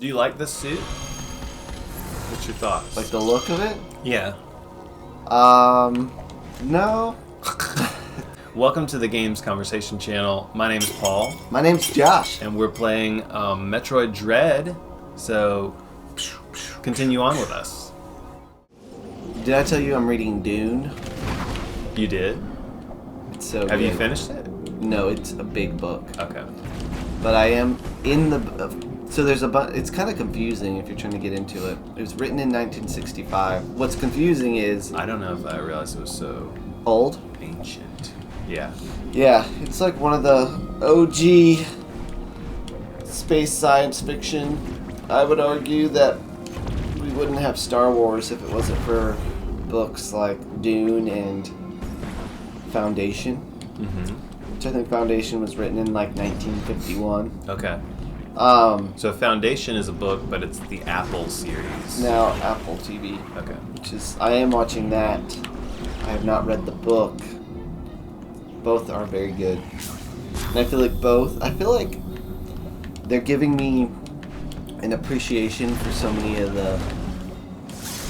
Do you like this suit? What's your thoughts? Like the look of it? Yeah. No. Welcome to the Games Conversation channel. My name is Paul. My name's Josh. And we're playing Metroid Dread. So, continue on with us. Did I tell you I'm reading Dune? You did? It's so Have good. you finished it? No, it's a big book. Okay. But I am in the... So there's it's kind of confusing if you're trying to get into it. It was written in 1965. What's confusing is... I don't know if I realized it was so... Old? Ancient. Yeah. Yeah, it's like one of the OG space science fiction. I would argue that we wouldn't have Star Wars if it wasn't for books like Dune and Foundation. Mm-hmm. Which I think Foundation was written in like 1951. Okay. So Foundation is a book, but it's the Apple series. Now Apple TV. Okay. Which is, I am watching that. I have not read the book. Both are very good. And I feel like they're giving me an appreciation for so many of the,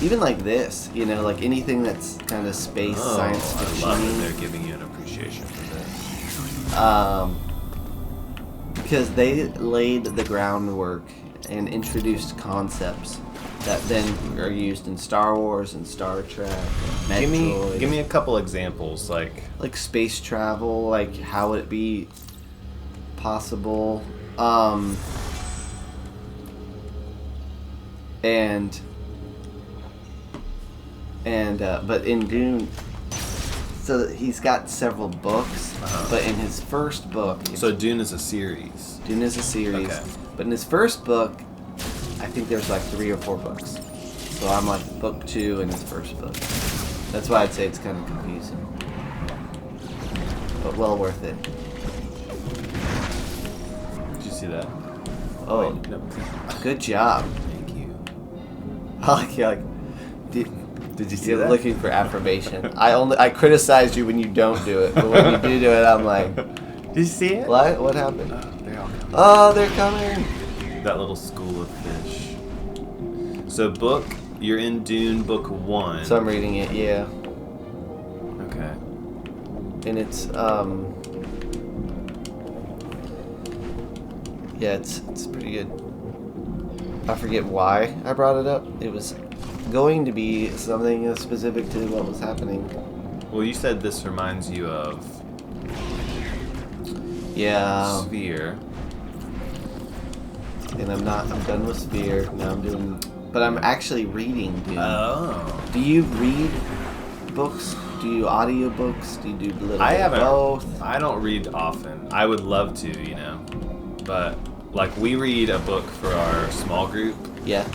even like this, you know, like anything that's kind of space science fiction. I love that they're giving you an appreciation for this. Because they laid the groundwork and introduced concepts that then are used in Star Wars and Star Trek and Metroid. Give me a couple examples, like space travel, like how would it be possible, but in Dune, so he's got several books, but in his first book... So Dune is a series. Dune is a series. Okay. But in his first book, I think there's like 3 or 4 books. So I'm like book 2 in his first book. That's why I'd say it's kind of confusing. But well worth it. Did you see that? Oh, Wait, no. good job. Thank you. Did you see that? Looking for affirmation. I criticize you when you don't do it, but when you do it, I'm like, Did you see it? what happened? They're all coming. Oh, they're coming. That little school of fish. So you're in Dune book 1. So I'm reading it, yeah. Okay. And it's yeah, it's pretty good. I forget why I brought it up. It was going to be something specific to what was happening. Well, you said this reminds you of Sphere. And I'm done with Sphere. Now but I'm actually reading Dune. Oh. Do you read books? Do you audiobooks? Do you do a little bit of both? I don't read often. I would love to, but like we read a book for our small group. Yeah.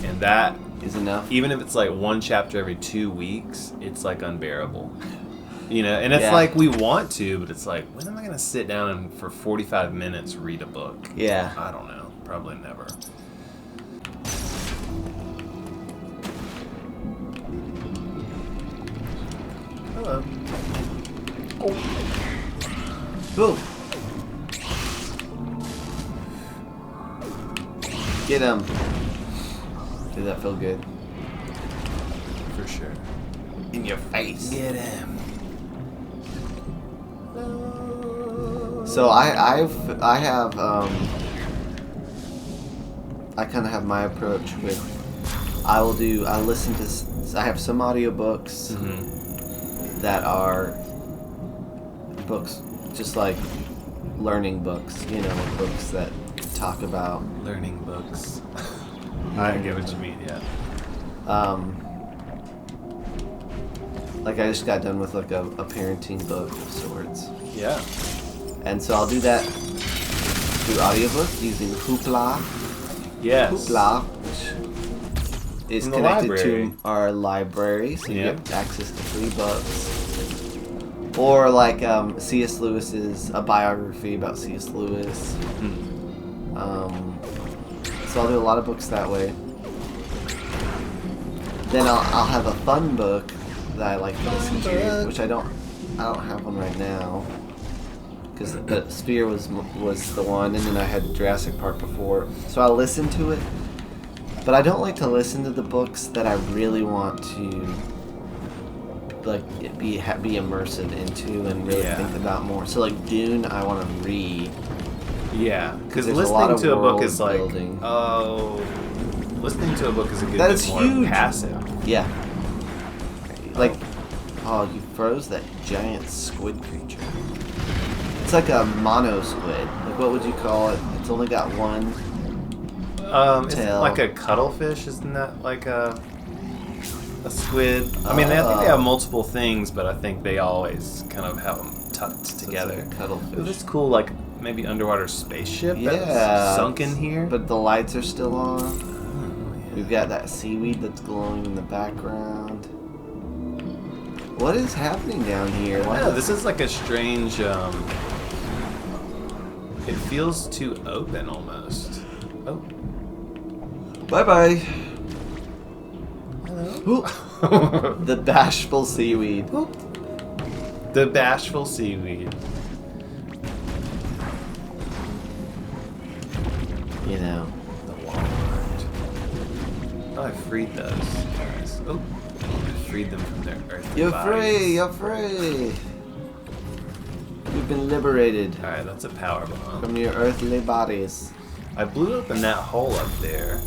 And that is enough. Even if it's like one chapter every 2 weeks, it's like unbearable. And it's like we want to, but it's like, when am I going to sit down and for 45 minutes read a book? Yeah. I don't know. Probably never. Hello. Boom. Get him. Did that feel good? For sure. In your face. Get him. So I kind of have my approach with, I have some audiobooks that are books, just like learning books, books that talk about learning books. I get what you mean, yeah. Like I just got done with like a parenting book of sorts. Yeah. And so I'll do that through audiobook using Hoopla. Yes. Hoopla, which is From the connected library. to our library, so you get access to free books. Or like C.S. Lewis's, a biography about C.S. Lewis. So I'll do a lot of books that way. Then I'll have a fun book that I like to listen to, which I don't have one right now. because the Sphere was the one, and then I had Jurassic Park before. So I listened to it, but I don't like to listen to the books that I really want to like be immersive into and really think about more. So like Dune, I want to read. Yeah, because there's listening to a book is like, building. listening to a book is a good That bit is more huge. passive. Yeah. Like, oh, you froze that giant squid creature. It's like a mono squid. Like, what would you call it? It's only got one It's tail. like a cuttlefish, isn't that like a squid? I mean, I think they have multiple things, but I think they always kind of have them tucked together. It's like a cuttlefish. Ooh, this cool, like maybe underwater spaceship Yeah. that's sunk in here. But the lights are still on. Oh, yeah. We've got that seaweed that's glowing in the background. What is happening down here? I know, this is like a strange. It feels too open almost. Oh. Bye bye. Hello. The bashful seaweed. The bashful seaweed. You know. The Walmart. Oh, I freed those guys. Oh, I freed them from their earthly You're bodies. free. You're free. You've been liberated All right, that's a power bomb. from your earthly bodies. I blew open that hole up there.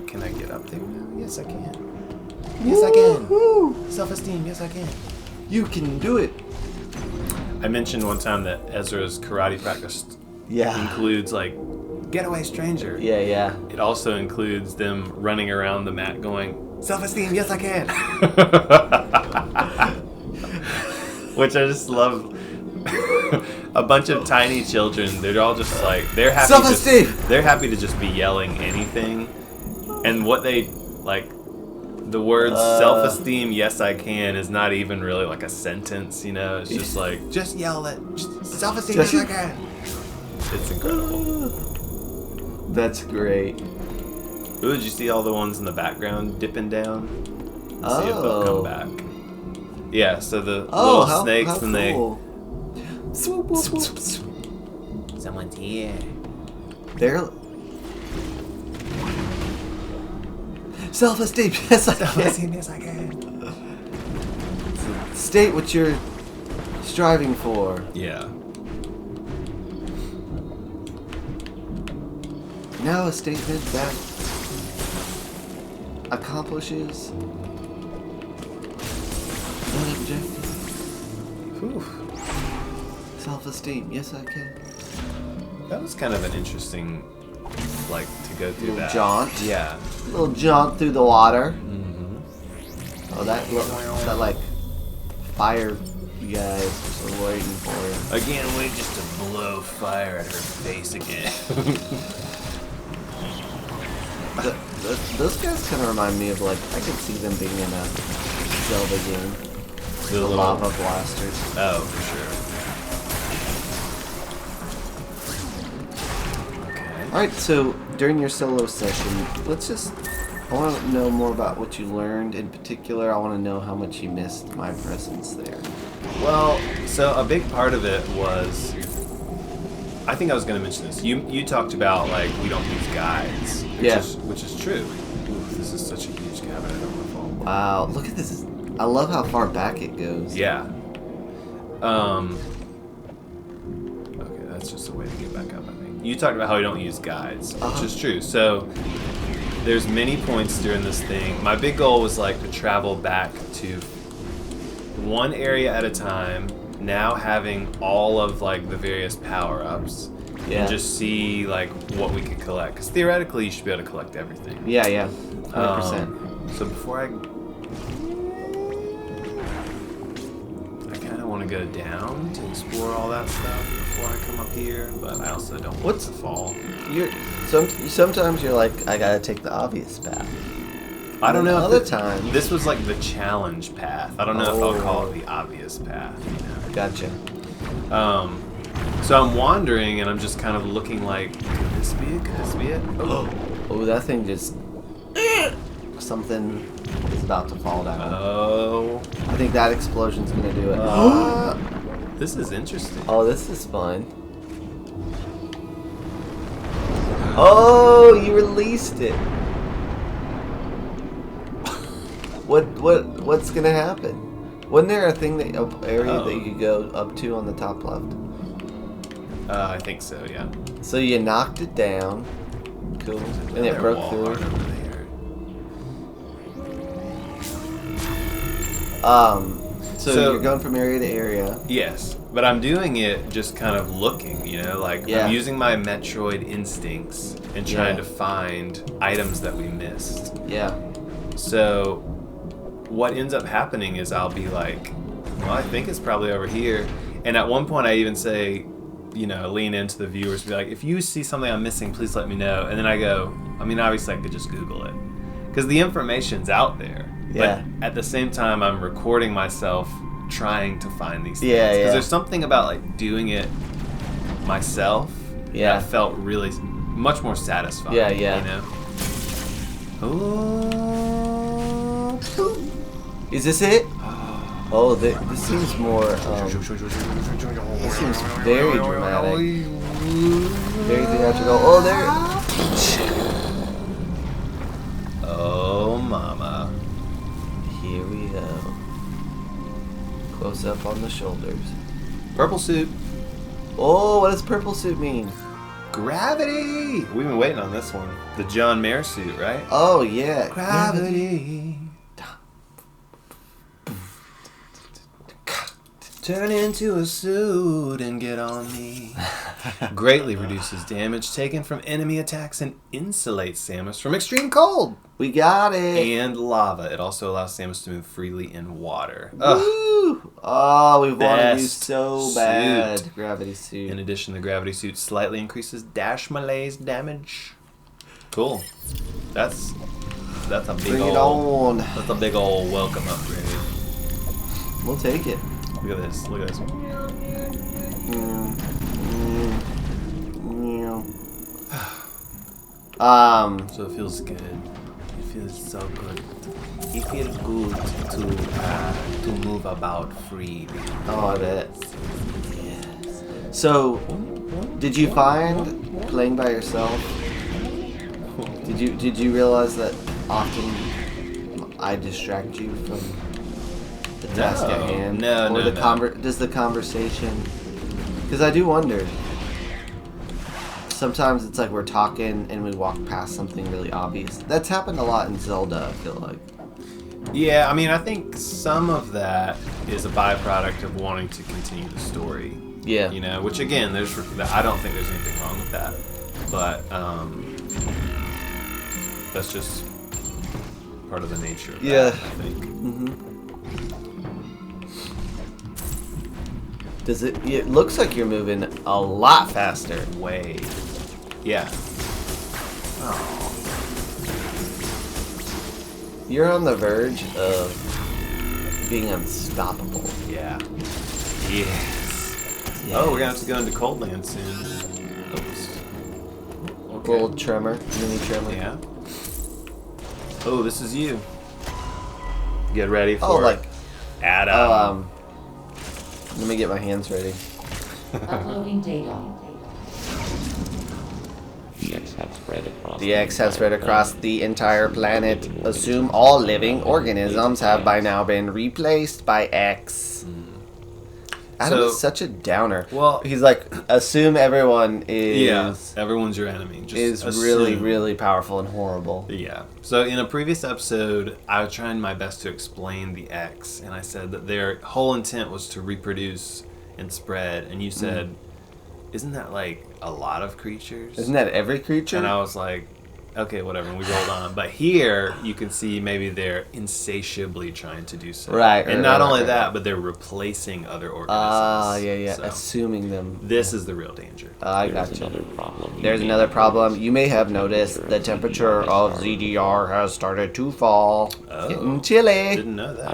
Can I get up there now? Yes, I can. Yes, I can. Woo-hoo. Self-esteem. Yes, I can. You can do it. I mentioned one time that Ezra's karate practice Yeah. includes like getaway stranger. Yeah, yeah. It also includes them running around the mat going, self-esteem, yes I can. Which I just love. A bunch of tiny children, they're all just like, they're happy Self-esteem! they're happy to just be yelling anything. And what they, like, the words self-esteem, yes I can, is not even really like a sentence, you know? It's just like, just yell it. Self-esteem, yes I can. It's incredible. That's great. Ooh, did you see all the ones in the background dipping down? See if they'll come back. Yeah, so the little snakes how and cool. Swoop, whoop, whoop. someone's here. They're self-esteem. Yes, I can. Self-esteem, yes I can. State what you're striving for. Yeah. Now a statement that accomplishes that objective. Whew. Self-esteem. Yes, I can. That was kind of an interesting, like, to go through Little that. jaunt. Yeah. Little jaunt through the water. Mm-hmm. Oh, that like fire you guys just are waiting for. Again, wait just to blow fire at her face again. Those guys kind of remind me of, like, I could see them being in a Zelda game. The lava blasters. Oh, for sure. Okay. Alright, so during your solo session, I want to know more about what you learned. In particular, I want to know how much you missed my presence there. Well, so a big part of it was, I think I was going to mention this. You talked about, like, we don't use guides, which is true. Ooh, this is such a huge cabinet. I don't want to fall. Wow, look at this. I love how far back it goes. Yeah. Okay, that's just a way to get back up, I think. You talked about how we don't use guides, which is true. So there's many points during this thing. My big goal was, like, to travel back to one area at a time, now having all of, like, the various power-ups, and just see, like, what we could collect. Because theoretically, you should be able to collect everything. Yeah, 100%. So before I kind of want to go down to explore all that stuff before I come up here, but I also don't want to fall. Sometimes you're like, I gotta take the obvious path. I don't know. Other times, This was like the challenge path. I don't know if I'll call it the obvious path. You know? Gotcha. So I'm wandering and I'm just kind of looking like, could this be it? Could this be it? Oh, that thing just... Something is about to fall down. Oh. I think that explosion's gonna do it. This is interesting. Oh, this is fun. Oh, you released it. What's gonna happen? Wasn't there a thing that area that you could go up to on the top left? I think so, yeah. So you knocked it down. Cool. And it broke through. So you're going from area to area. Yes, but I'm doing it just kind of looking, you know, like I'm using my Metroid instincts and trying to find items that we missed. Yeah. So what ends up happening is I'll be like, well, I think it's probably over here. And at one point I even say, you know, lean into the viewers, be like, if you see something I'm missing, please let me know. And then I go, I mean, obviously I could just Google it. Because the information's out there. Yeah. But at the same time, I'm recording myself trying to find these things. Yeah, Because there's something about like doing it myself that felt really much more satisfying. Yeah, yeah. You know? Oh. Is this it? Oh, this seems more. This seems very dramatic. Very theatrical. Oh, there. Oh, mama. Here we go. Close up on the shoulders. Purple suit. Oh, what does purple suit mean? Gravity. We've been waiting on this one. The John Mayer suit, right? Oh, yeah. Gravity. Turn into a suit and get on me. Greatly reduces damage taken from enemy attacks and insulates Samus from extreme cold. We got it. And lava. It also allows Samus to move freely in water. Woo! Oh, we wanted you Best so bad. suit. Gravity suit. In addition, the gravity suit slightly increases dash melee's damage. Cool. That's a big Bring it old. on. That's a big old welcome upgrade. We'll take it. Look at this. Look at this. So it feels good. It feels so good. It feels good to move about freely. Oh, I bet. So, did you find playing by yourself? Did you realize that often I distract you from the task at hand? No. Does the conversation? Because I do wonder. Sometimes it's like we're talking and we walk past something really obvious. That's happened a lot in Zelda, I feel like. Yeah, I mean, I think some of that is a byproduct of wanting to continue the story. Yeah. You know, which again, I don't think there's anything wrong with that, but that's just part of the nature of that, I think. Mm-hmm. It looks like you're moving a lot faster. Way. Yeah. Oh. You're on the verge of being unstoppable. Yeah. Yes. Oh, we're gonna have to go into Cold Land soon. Oops. Okay. Little tremor, mini tremor. Yeah. Oh, this is you. Get ready for Adam. Let me get my hands ready. Uploading data. The X has spread across the entire planet. Assume all living organisms have by now been replaced by X. Adam is such a downer. Well, he's like, assume everyone is... Yeah, everyone's your enemy. Just assume. Really, really powerful and horrible. Yeah. So in a previous episode, I was trying my best to explain the X, and I said that their whole intent was to reproduce and spread, and you said, isn't that like a lot of creatures? Isn't that every creature? And I was like, okay, whatever, and we rolled on. But here, you can see maybe they're insatiably trying to do so. Right. And not only that, but they're replacing other organisms. Yeah. So assuming them. this is the real danger. I got you. There's another problem. You may have noticed the temperature of ZDR has started to fall. Oh. Getting chilly. Didn't know that.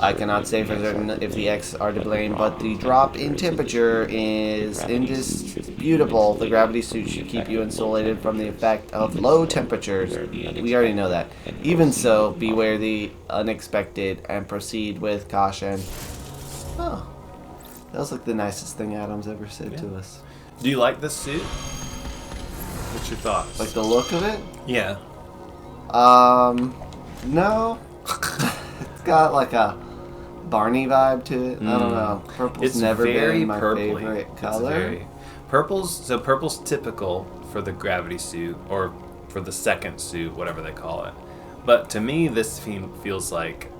I cannot say for certain if the X are to blame, but the drop in temperature is indisputable. The gravity suit should keep you insulated from the effect of low temperatures. We already know that. Even so, beware the unexpected and proceed with caution. Oh. That was like the nicest thing Adam's ever said to us. Do you like this suit? What's your thoughts? Like the look of it? Yeah. No. It's got like a Barney vibe to it. I don't know. Purple's never been my favorite color. Purple's typical for the gravity suit or for the second suit, whatever they call it. But to me, this feels like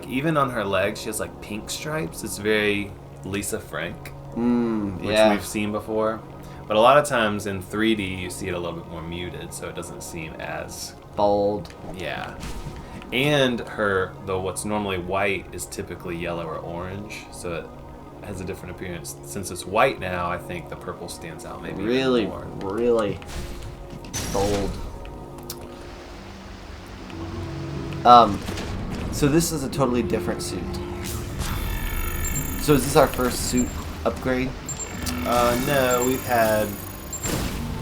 even on her legs, she has like pink stripes. It's very Lisa Frank, which we've seen before. But a lot of times in 3D, you see it a little bit more muted, so it doesn't seem as bold. Yeah. And what's normally white is typically yellow or orange, so it has a different appearance. Since it's white now, I think the purple stands out maybe really more. Really bold. So this is a totally different suit. So is this our first suit upgrade? No, we've had...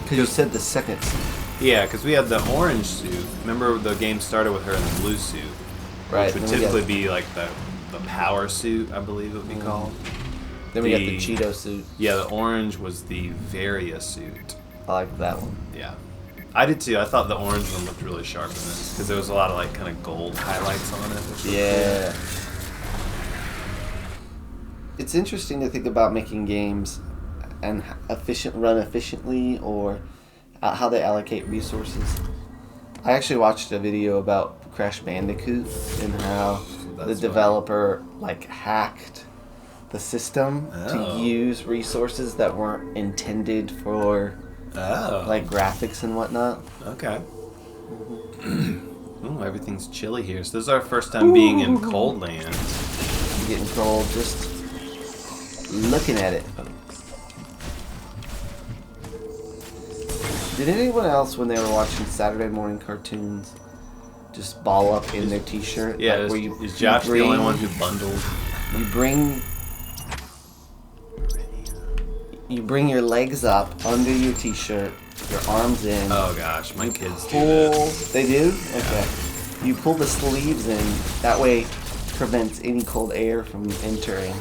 Because you said the second suit. Yeah, because we had the orange suit. Remember the game started with her in the blue suit. Right. Which would typically be like the power suit, I believe it would be called. Then we got the Cheeto suit. Yeah, the orange was the Varia suit. I like that one. Yeah. I did too. I thought the orange one looked really sharp in this because there was a lot of like kind of gold highlights on it. Which yeah. Cool. It's interesting to think about making games and run efficiently or how they allocate resources. I actually watched a video about Crash Bandicoot and how the developer like hacked the system to use resources that weren't intended for like graphics and whatnot. Okay. Ooh, everything's chilly here. So this is our first time being in cold land. Getting cold just looking at it. Did anyone else, when they were watching Saturday morning cartoons, just ball up in their t-shirt? Yeah, like is Josh the only one who bundled? You bring your legs up under your t-shirt, your arms in. Oh gosh, my kids do this. They do? Yeah. Okay. You pull the sleeves in. That way prevents any cold air from entering.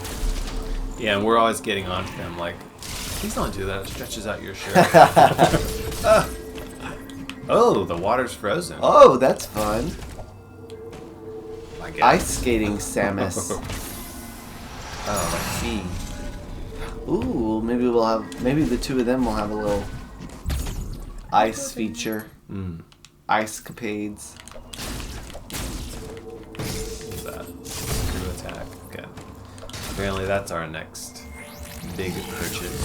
Yeah, and we're always getting onto them like, please don't do that. It stretches out your shirt. Oh, the water's frozen. Oh, that's fun. I guess. Ice skating Samus. Oh, I see. Ooh, maybe the two of them will have a little ice feature. Ice capades. What's that? Screw attack. Okay. Apparently that's our next big purchase.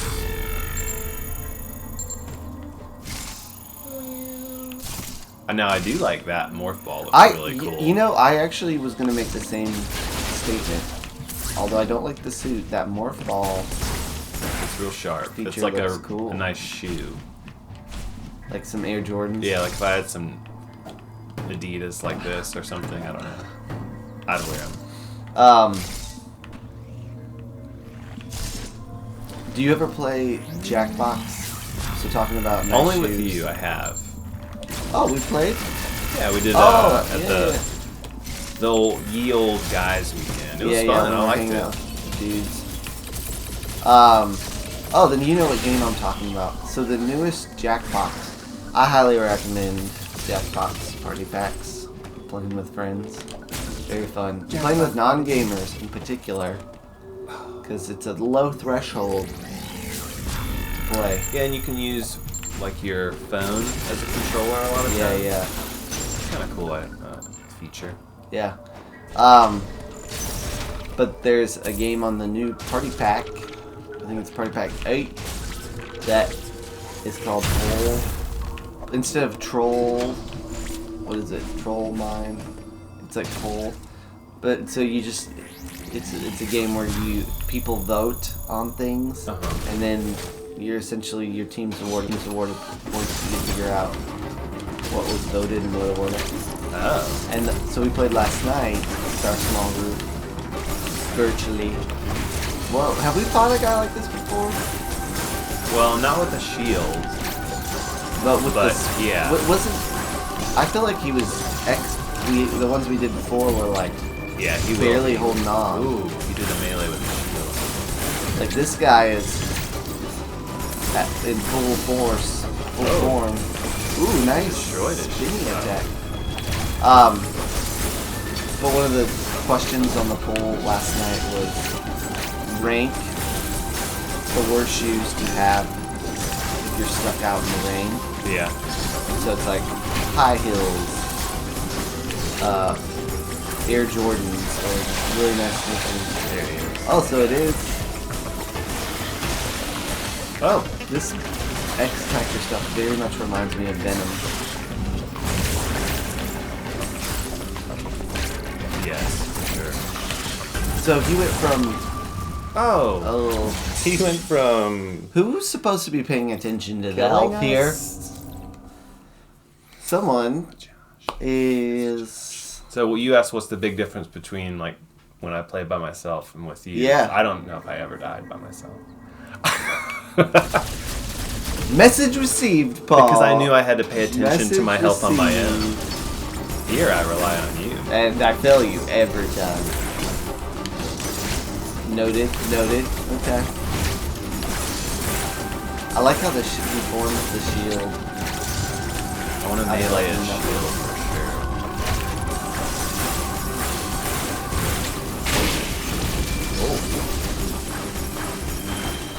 Now I do like that morph ball. Looks really cool. You know, I actually was gonna make the same statement. Although I don't like the suit, that morph ball. It's real sharp. It's Feature like looks cool. a nice shoe. Like some Air Jordans. Yeah, like if I had some Adidas like this or something, I don't know. I'd wear them. Do you ever play Jackbox? So talking about nice Only shoes. with you, I have. Oh, we played? Yeah, we did at the old guys weekend. It was fun. I liked it. Dudes. Then you know what game I'm talking about. So the newest Jackbox, I highly recommend Jackbox Party Packs. Playing with friends. Very fun. Playing with non-gamers in particular. Because it's a low threshold to play. Yeah, and you can use like your phone as a controller a lot of times. Yeah. It's kind of cool feature. Yeah. But there's a game on the new Party Pack. I think it's Party Pack 8. That is called Troll. Instead of Troll, what is it? Troll Mine. It's like Troll. But so you just, it's a game where people vote on things, and then you're essentially your team's awarded points to figure out what was voted and what it wasn't. Oh. And so we played last night with our small group, virtually. Well, have we fought a guy like this before? Well, not with a shield. But yeah. I feel like he was the ones we did before were like he barely holding on. Ooh, he did a melee with the shield. Like this guy is in full force, full form. Ooh, nice Destroyed it. spinning attack. But one of the questions on the poll last night was rank the worst shoes to have if you're stuck out in the rain. Yeah. So it's like high heels, Air Jordans, or really nice looking. There he is. Oh, so it is. Oh. This X-Factor stuff very much reminds me of Venom. Yes, for sure. So he went from Oh. He went from who's supposed to be paying attention to the killing health here? us. Someone is. So you asked what's the big difference between like when I play by myself and with you. Yeah. I don't know if I ever died by myself. Message received, Paul. Because I knew I had to pay attention to Message my health on my own. received. Here I rely on you. And I fail you every time. Noted, noted. Okay. I like how he forms the shield. I want to I melee like his that. shield for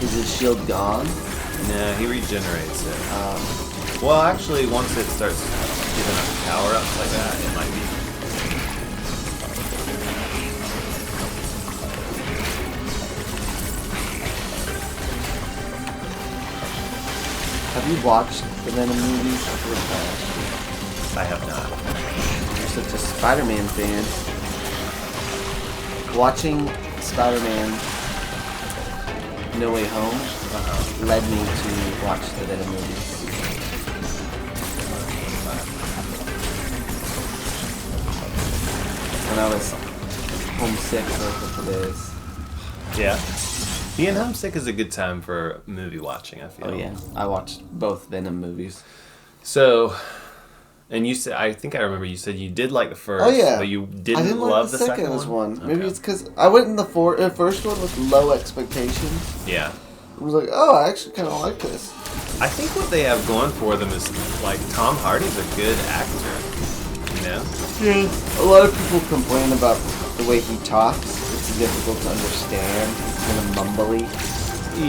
sure. Is his shield gone? No, he regenerates it. Well, actually, once it starts giving up power-ups like that, it might be. Have you watched the Venom movies? I have not. You're such a Spider-Man fan. Watching Spider-Man No Way Home led me to watch the Venom movies. When I was homesick for a couple days. Yeah. Being homesick is a good time for movie watching, I feel. Oh yeah, I watched both Venom movies. So, and you said, I think I remember you said you did like the first, Oh yeah, but you didn't, I didn't love like the the second one. Maybe Okay. it's because I went in the first one with low expectations. Yeah. I was like, oh, I actually kind of like this. I think what they have going for them is, like, Tom Hardy's a good actor, you know? Yeah. A lot of people complain about the way he talks. It's difficult to understand. It's kind of mumbly.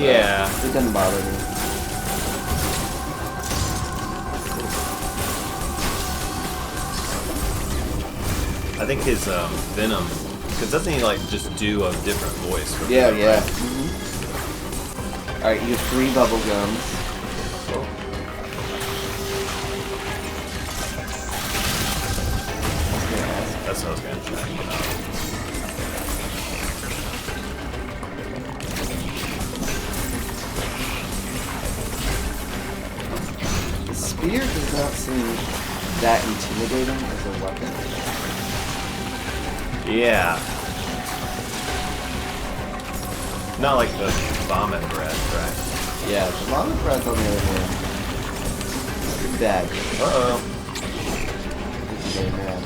Yeah. It doesn't bother me. I think his Venom, because doesn't he, like, just do a different voice? For Yeah, Venom, yeah. right? Alright, you have 3 bubble gums. That's what I was going to try. The spear does not seem that intimidating as a weapon. Yeah. Not like the vomit breath, right? Yeah, the vomit breath on the other hand. Pretty bad. Uh-oh. Pretty very mad.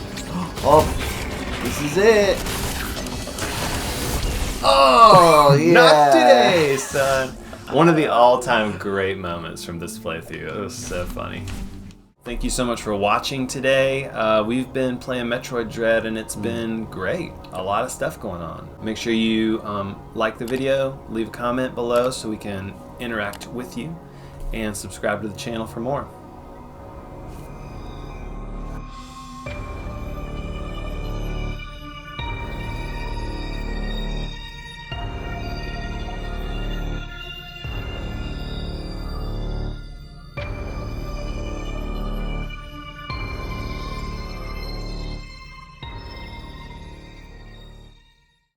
Oh, this is it. Oh, yeah. Not today, son. One of the all-time great moments from this playthrough. It was so funny. Thank you so much for watching today. We've been playing Metroid Dread and it's been great. A lot of stuff going on. Make sure you like the video, leave a comment below so we can interact with you, and subscribe to the channel for more.